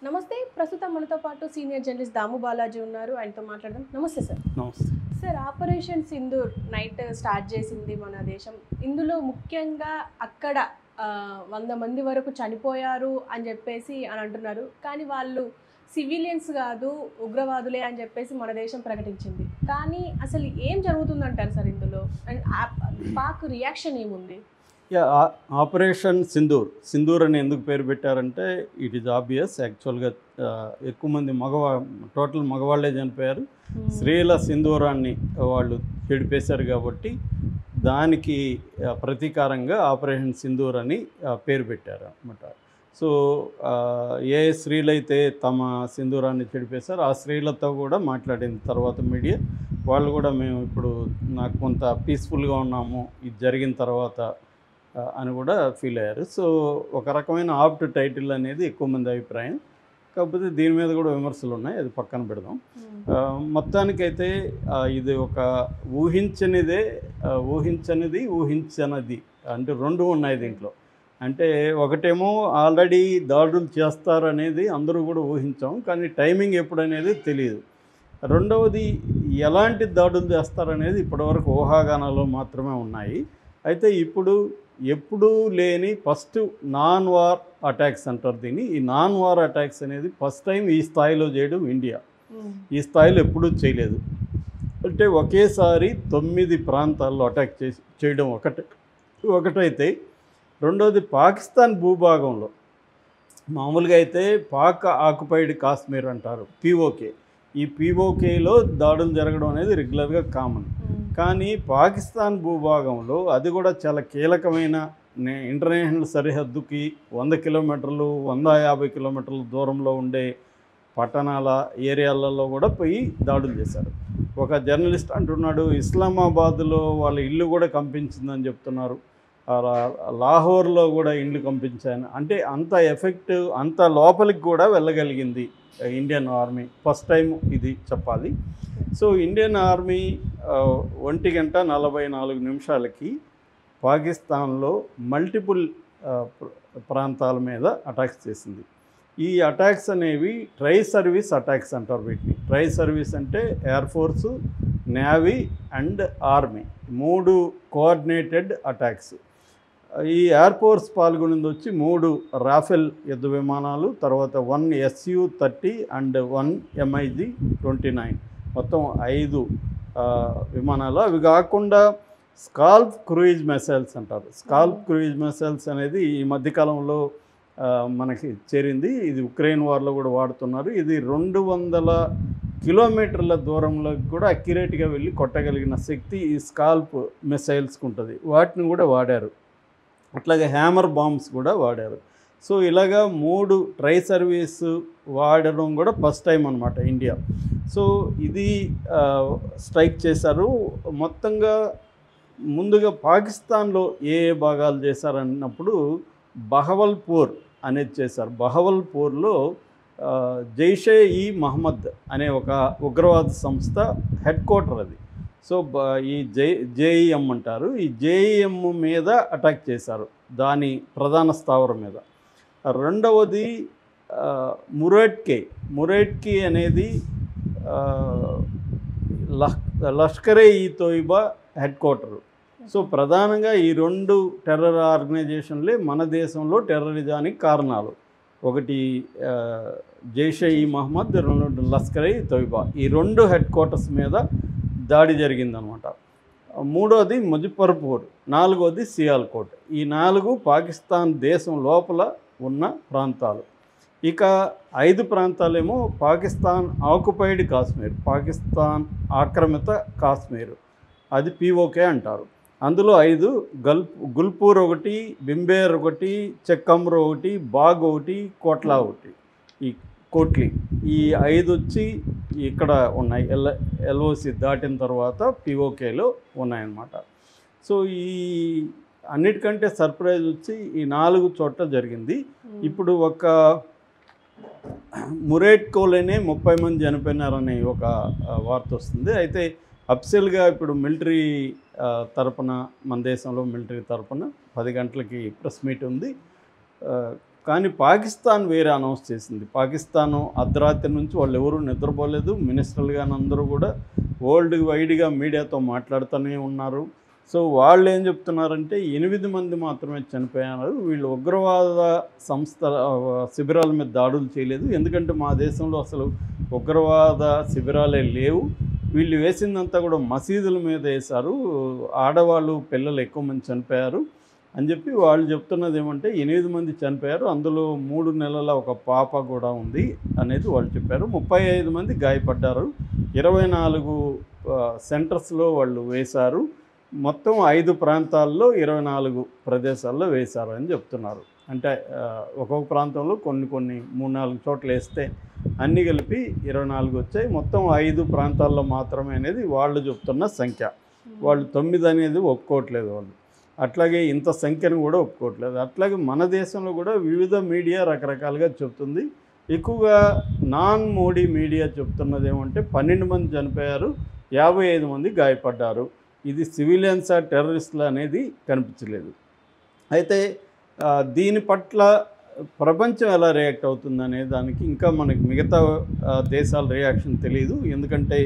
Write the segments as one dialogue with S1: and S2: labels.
S1: నమస్తే. ప్రస్తుతం మనతో పాటు సీనియర్ జర్నలిస్ట్ దాము బాలాజీ ఉన్నారు. ఆయనతో మాట్లాడదాం. నమస్తే సార్.
S2: నమస్తే
S1: sir, operation Sindoor night start చేసింది మన దేశం. ఇందులో ముఖ్యంగా అక్కడ 100 మంది వరకు చనిపోయారు అని చెప్పేసి అంటున్నారు. కానీ వాళ్ళు సివిలియన్స్ కాదు, ఉగ్రవాదులే అని చెప్పేసి మన దేశం ప్రకటించింది. కానీ అసలు ఏం జరుగుతుందంటారు సార్ ఇందులో? అండ్ పాక్ రియాక్షన్ ఏముంది?
S2: ఆపరేషన్ సింధూర్ అని ఎందుకు పేరు పెట్టారంటే ఇట్ ఈజ్ ఆబ్వియస్. యాక్చువల్గా ఎక్కువ మంది టోటల్ మగవాళ్ళే చనిపోయారు. స్త్రీల సింధూరాన్ని వాళ్ళు చెడిపేశారు కాబట్టి దానికి ప్రతీకారంగా ఆపరేషన్ సింధూర్ అని పేరు పెట్టారు అన్నమాట. సో ఏ స్త్రీలైతే తమ సింధూరాన్ని చెడిపేశారో ఆ స్త్రీలతో కూడా మాట్లాడిన తర్వాత మీడియా వాళ్ళు కూడా మేము ఇప్పుడు నాకు కొంత పీస్ఫుల్గా ఉన్నాము ఇది జరిగిన తర్వాత అని కూడా ఫీల్ అయ్యారు. సో ఒక రకమైన ఆప్ట్ టైటిల్ అనేది ఎక్కువ మంది అభిప్రాయం. కాకపోతే దీని మీద కూడా విమర్శలు ఉన్నాయి, అది పక్కన పెడదాం. మొత్తానికైతే ఇది ఒక ఊహించనిది అంటే రెండు ఉన్నాయి దీంట్లో. అంటే ఒకటేమో ఆల్రెడీ దాడులు చేస్తారనేది అందరూ కూడా ఊహించాం, కానీ టైమింగ్ ఎప్పుడనేది తెలియదు. రెండవది ఎలాంటి దాడులు చేస్తారనేది ఇప్పటివరకు ఊహాగానాలు మాత్రమే ఉన్నాయి. అయితే ఇప్పుడు ఎప్పుడూ లేని ఫస్ట్ నాన్ వార్ అటాక్స్ అంటారు దీన్ని. ఈ నాన్ వార్ అటాక్స్ అనేది ఫస్ట్ టైం ఈ స్థాయిలో చేయడం ఇండియా. ఈ స్థాయిలో ఎప్పుడూ చేయలేదు. అంటే ఒకేసారి 9 ప్రాంతాల్లో అటాక్ చేయడం ఒకటైతే, రెండోది పాకిస్తాన్ భూభాగంలో మామూలుగా అయితే పాక్ ఆక్యుపైడ్ కాశ్మీర్ అంటారు, పీఓకే. ఈ పీఓకేలో దాడులు జరగడం అనేది రెగ్యులర్గా కామన్. కానీ పాకిస్తాన్ భూభాగంలో అది కూడా చాలా కీలకమైన ఇంటర్నేషనల్ సరిహద్దుకి 100 కిలోమీటర్లు 150 కిలోమీటర్ల దూరంలో ఉండే పట్టణాల ఏరియాలలో కూడా పోయి దాడులు చేశారు. ఒక జర్నలిస్ట్ అంటున్నాడు ఇస్లామాబాద్లో వాళ్ళ ఇల్లు కూడా కంపించిందని చెప్తున్నారు, లాహోర్లో కూడా ఇల్లు కంపించాను. అంటే అంత ఎఫెక్టివ్, అంత లోపలికి కూడా వెళ్ళగలిగింది ఇండియన్ ఆర్మీ. ఫస్ట్ టైం ఇది చెప్పాలి. సో ఇండియన్ ఆర్మీ 1:44 పాకిస్తాన్లో మల్టిపుల్ ప్రాంతాల మీద అటాక్స్ చేసింది. ఈ అటాక్స్ అనేవి ట్రై సర్వీస్ అటాక్స్ అంటారు వీటిని. ట్రై సర్వీస్ అంటే air force, navy and army 3 coordinated attacks. ఈ ఎయిర్ ఫోర్స్ పాల్గొనింది వచ్చి 3 రాఫెల్ యుద్ధ విమానాలు, తర్వాత 1 Su-30 అండ్ 1 MiG-29, మొత్తం 5 విమానాలు. అవి కాకుండా స్కాల్ప్ క్రూయిజ్ మిసైల్స్ అంటారు. స్కాల్ప్ క్రూయిజ్ మిసైల్స్ అనేది ఈ మధ్యకాలంలో మనకి చేరింది. ఇది ఉక్రెయిన్ వార్లో కూడా వాడుతున్నారు. ఇది 200 కిలోమీటర్ల దూరంలో కూడా అక్యురేట్గా వెళ్ళి కొట్టగలిగిన శక్తి ఈ స్కాల్ప్ మిసైల్స్కి ఉంటుంది. వాటిని కూడా వాడారు. అట్లాగే హ్యామర్ బాంబ్స్ కూడా వాడారు. సో ఇలాగా 3 ట్రై సర్వీస్ వాడడం కూడా ఫస్ట్ టైం అనమాట ఇండియా. సో ఇది స్ట్రైక్ చేశారు. మొత్తంగా ముందుగా పాకిస్తాన్లో ఏ భాగాలు చేశారన్నప్పుడు బహవల్పూర్ అనేది చేశారు. బహవల్పూర్లో జైషే ఈ మహమ్మద్ అనే ఒక ఉగ్రవాద సంస్థ హెడ్ క్వార్టర్ అది. సో ఈ జేఈఎం అంటారు. ఈ జేఈఎం మీద అటాక్ చేశారు, దాని ప్రధాన స్థావరం మీద. రెండవది మురేట్కి అనేది లష్కరే ఈ తోయిబా హెడ్ క్వార్టరు. సో ప్రధానంగా ఈ 2 టెర్రర్ ఆర్గనైజేషన్లే మన దేశంలో టెర్రరిజానికి కారణాలు. ఒకటి జైషే ఈ మహమ్మద్, 2 లష్కరే ఈ తోయిబా. ఈ 2 హెడ్ క్వార్టర్స్ మీద దాడి జరిగిందనమాట. మూడోది ముజఫర్పూర్, 4వది సియాల్కోట్. ఈ 4 పాకిస్తాన్ దేశం లోపల ఉన్న ప్రాంతాలు. ఇక 5 ప్రాంతాలేమో పాకిస్తాన్ ఆక్యుపైడ్ కాశ్మీర్, పాకిస్తాన్ ఆక్రమిత కాశ్మీర్, అది పీఓకే అంటారు. అందులో 5 గుల్పూర్ 1, బింబేర్ 1, చెక్కమ్రో 1, బాగ్ 1, కోట్లా 1, ఈ కోట్లీ. ఈ 5 వచ్చి ఇక్కడ ఉన్నాయి, ఎల్ఓసి దాటిన తర్వాత పీఓకేలో ఉన్నాయన్నమాట. సో ఈ అన్నిటికంటే సర్ప్రైజ్ వచ్చి ఈ 4 చోట్ల జరిగింది. ఇప్పుడు ఒక మురేట్కోలోనే 30 మంది చనిపోయినారనే ఒక వార్త వస్తుంది. అయితే అఫీషియల్గా ఇప్పుడు మిలిటరీ తరపున, మన దేశంలో మిలిటరీ తరపున 10 గంటలకి ప్రెస్ మీట్ ఉంది. కానీ పాకిస్తాన్ వేరే అనౌన్స్ చేసింది. పాకిస్తాను అర్ధరాత్రి నుంచి వాళ్ళు ఎవరూ నిద్రపోలేదు. మినిస్టర్లు కానీ అందరూ కూడా వరల్డ్ వైడ్గా మీడియాతో మాట్లాడుతూనే ఉన్నారు. సో వాళ్ళు ఏం చెప్తున్నారంటే 8 మంది మాత్రమే చనిపోయారు, వీళ్ళు ఉగ్రవాద సంస్థ శిబిరాల మీద దాడులు చేయలేదు, ఎందుకంటే మా దేశంలో అసలు ఉగ్రవాద శిబిరాలే లేవు, వీళ్ళు వేసిందంతా కూడా మసీదుల మీద వేశారు, ఆడవాళ్ళు పిల్లలు ఎక్కువ మంది చనిపోయారు అని చెప్పి వాళ్ళు చెప్తున్నది ఏమంటే 8 మంది చనిపోయారు, అందులో 3 నెలల ఒక పాప కూడా ఉంది అనేది వాళ్ళు చెప్పారు. 35 మంది గాయపడ్డారు, 24 సెంటర్స్లో వాళ్ళు వేశారు, మొత్తం 5 ప్రాంతాల్లో 24 ప్రదేశాల్లో వేశారు అని చెప్తున్నారు. అంటే ఒక్కొక్క ప్రాంతంలో కొన్ని 3-4 చోట్ల వేస్తే అన్నీ కలిపి 24 వచ్చాయి, మొత్తం 5 ప్రాంతాల్లో మాత్రమే అనేది వాళ్ళు చెప్తున్న సంఖ్య. వాళ్ళు 9 అనేది ఒప్పుకోవట్లేదు వాళ్ళు. అట్లాగే ఇంత సంఖ్యను కూడా ఒప్పుకోవట్లేదు. అట్లాగే మన దేశంలో కూడా వివిధ మీడియా రకరకాలుగా చెప్తుంది. ఎక్కువగా నాన్ మోడీ మీడియా చెప్తున్నది ఏమంటే 12 మంది చనిపోయారు, 55 మంది గాయపడ్డారు, ఇది సివిలియన్సా టెర్రరిస్టులు అనేది కనిపించలేదు. అయితే దీని పట్ల ప్రపంచం ఎలా రియాక్ట్ అవుతుందనే దానికి ఇంకా మనకి మిగతా దేశాల రియాక్షన్ తెలియదు. ఎందుకంటే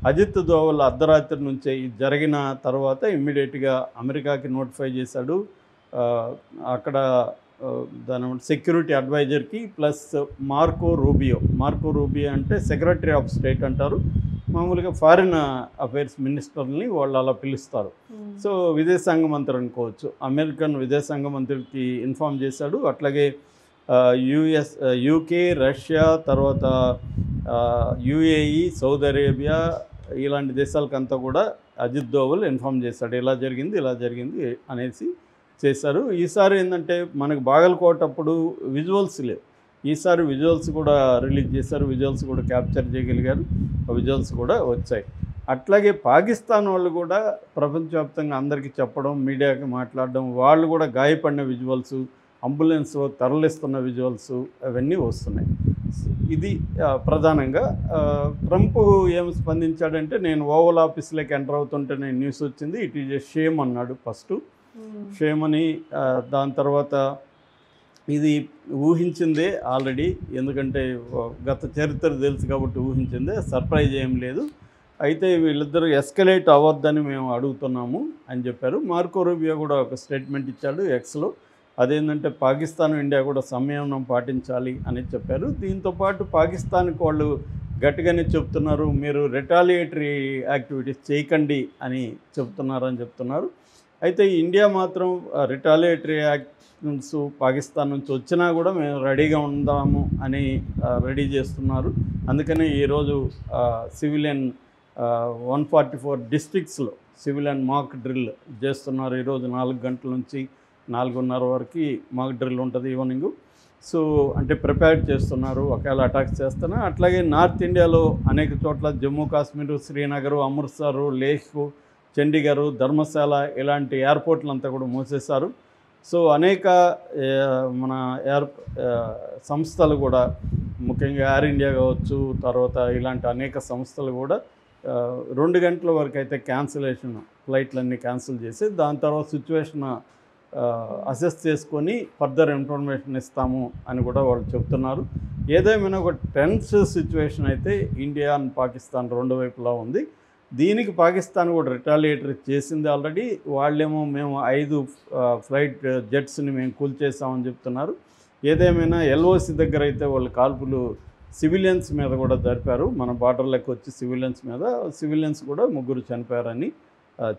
S2: అజిత్ దోవల్ అర్ధరాత్రి నుంచే ఇది జరిగిన తర్వాత ఇమ్మీడియట్గా అమెరికాకి నోటిఫై చేశాడు. అక్కడ దాని సెక్యూరిటీ అడ్వైజర్కి ప్లస్ మార్కో రూబియో అంటే సెక్రటరీ ఆఫ్ స్టేట్ అంటారు, మామూలుగా ఫారిన్ అఫైర్స్ మినిస్టర్ని వాళ్ళు అలా పిలుస్తారు. సో విదేశాంగ మంత్రి అనుకోవచ్చు, అమెరికన్ విదేశాంగ మంత్రికి ఇన్ఫామ్ చేశాడు. అట్లాగే యూకే, రష్యా, తర్వాత యుఏఈ, సౌదీ అరేబియా ఇలాంటి దేశాలకంతా కూడా అజిత్ దోవల్ ఇన్ఫామ్ చేశాడు, ఇలా జరిగింది అనేసి చేశారు. ఈసారి ఏంటంటే మనకు బాగల్కోట అప్పుడు విజువల్స్ లేవు, ఈసారి విజువల్స్ కూడా రిలీజ్ చేశారు, విజువల్స్ కూడా క్యాప్చర్ చేయగలిగారు, విజువల్స్ కూడా వచ్చాయి. అట్లాగే పాకిస్తాన్ వాళ్ళు కూడా ప్రపంచవ్యాప్తంగా అందరికీ చెప్పడం, మీడియాకి మాట్లాడడం, వాళ్ళు కూడా గాయపడిన విజువల్స్, అంబులెన్స్లో తరలిస్తున్న విజువల్స్ అవన్నీ వస్తున్నాయి. ఇది ప్రధానంగా ట్రంప్ ఏం స్పందించాడంటే, నేను ఓవల్ ఆఫీస్లోకి ఎంటర్ అవుతుంటే నేను న్యూస్ వచ్చింది, ఇట్ ఈజ్ ఏ షేమ్ అన్నాడు ఫస్ట్, షేమ్ అని. దాని తర్వాత ఇది ఊహించిందే ఆల్రెడీ, ఎందుకంటే గత చరిత్ర తెలుసు కాబట్టి ఊహించిందే, సర్ప్రైజ్ ఏం లేదు, అయితే వీళ్ళిద్దరూ ఎస్కలేట్ అవ్వద్దని మేము అడుగుతున్నాము అని చెప్పారు. మార్కో రూబియో కూడా ఒక స్టేట్మెంట్ ఇచ్చాడు ఎక్స్లో, అదేంటంటే పాకిస్తాన్ ఇండియా కూడా సంయమనం పాటించాలి అని చెప్పారు. దీంతోపాటు పాకిస్తాన్కి వాళ్ళు గట్టిగానే చెప్తున్నారు, మీరు రిటాలియేటరీ యాక్టివిటీస్ చేయకండి అని చెప్తున్నారు. అయితే ఇండియా మాత్రం రిటాలియేటరీ యాక్షన్స్ పాకిస్తాన్ నుంచి వచ్చినా కూడా మేము రెడీగా ఉందాము అని రెడీ చేస్తున్నారు. అందుకనే ఈరోజు సివిలియన్ 144 డిస్ట్రిక్ట్స్లో సివిలియన్ మాక్ డ్రిల్ చేస్తున్నారు. ఈరోజు 4 గంటల నుంచి 4:30 వరకు మాక్ డ్రిల్ ఉంటుంది ఈవినింగ్. సో అంటే ప్రిపేర్ చేస్తున్నారు ఒకవేళ అటాక్స్ చేస్తున్నా. అట్లాగే నార్త్ ఇండియాలో అనేక చోట్ల జమ్మూ కాశ్మీర్, శ్రీనగర్, అమృత్సర్, లేహ్, చండీగఢ్, ధర్మశాల ఇలాంటి ఎయిర్పోర్ట్లంతా కూడా మూసేశారు. సో అనేక మన సంస్థలు కూడా, ముఖ్యంగా ఎయిర్ ఇండియా కావచ్చు, తర్వాత ఇలాంటి అనేక సంస్థలు కూడా 2 గంటల వరకు అయితే క్యాన్సిలేషన్, ఫ్లైట్లన్నీ క్యాన్సిల్ చేసి దాని తర్వాత సిచ్యువేషన్ అసెస్ చేసుకొని ఫర్దర్ ఇన్ఫర్మేషన్ ఇస్తాము అని కూడా వాళ్ళు చెప్తున్నారు. ఏదేమైనా ఒక టెన్స్ సిచ్యువేషన్ అయితే ఇండియా అండ్ పాకిస్తాన్ రెండు వైపులా ఉంది. దీనికి పాకిస్తాన్ కూడా రిటాలియేటరీ చేసింది ఆల్రెడీ. వాళ్ళేమో మేము 5 ఫ్లైట్ జెట్స్ని మేము కూల్చేసామని చెప్తున్నారు. ఏదేమైనా ఎల్ఓసి దగ్గర అయితే వాళ్ళు కాల్పులు సివిలియన్స్ మీద కూడా జరిపారు, మన బార్డర్లకు వచ్చి సివిలియన్స్ కూడా 3 చనిపోయారని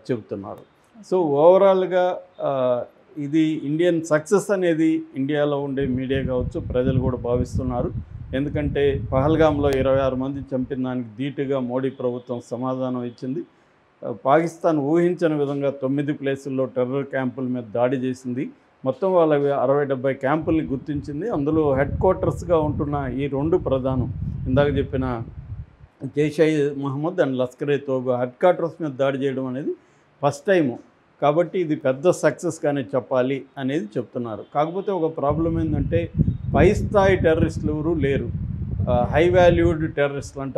S2: చెబుతున్నారు. సో ఓవరాల్గా ఇది ఇండియన్ సక్సెస్ అనేది ఇండియాలో ఉండే మీడియా కావచ్చు, ప్రజలు కూడా భావిస్తున్నారు. ఎందుకంటే పహల్గామ్లో 26 మంది చంపిన దానికి ధీటుగా మోడీ ప్రభుత్వం సమాధానం ఇచ్చింది. పాకిస్తాన్ ఊహించని విధంగా 9 ప్లేసుల్లో టెర్రర్ క్యాంపుల మీద దాడి చేసింది. మొత్తం వాళ్ళ 60-70 క్యాంపుల్ని గుర్తించింది. అందులో హెడ్ క్వార్టర్స్గా ఉంటున్న ఈ 2 ప్రధానం, ఇందాక చెప్పిన Jaish Mohammed and Lashkar-e Taiba headquarters మీద దాడి చేయడం అనేది ఫస్ట్ టైము. కాబట్టి ఇది పెద్ద సక్సెస్గానే చెప్పాలి అనేది చెప్తున్నారు. కాకపోతే ఒక ప్రాబ్లం ఏంటంటే పై స్థాయి టెర్రరిస్టులు ఎవరు లేరు, హై వాల్యూడ్ టెర్రరిస్టులు అంటే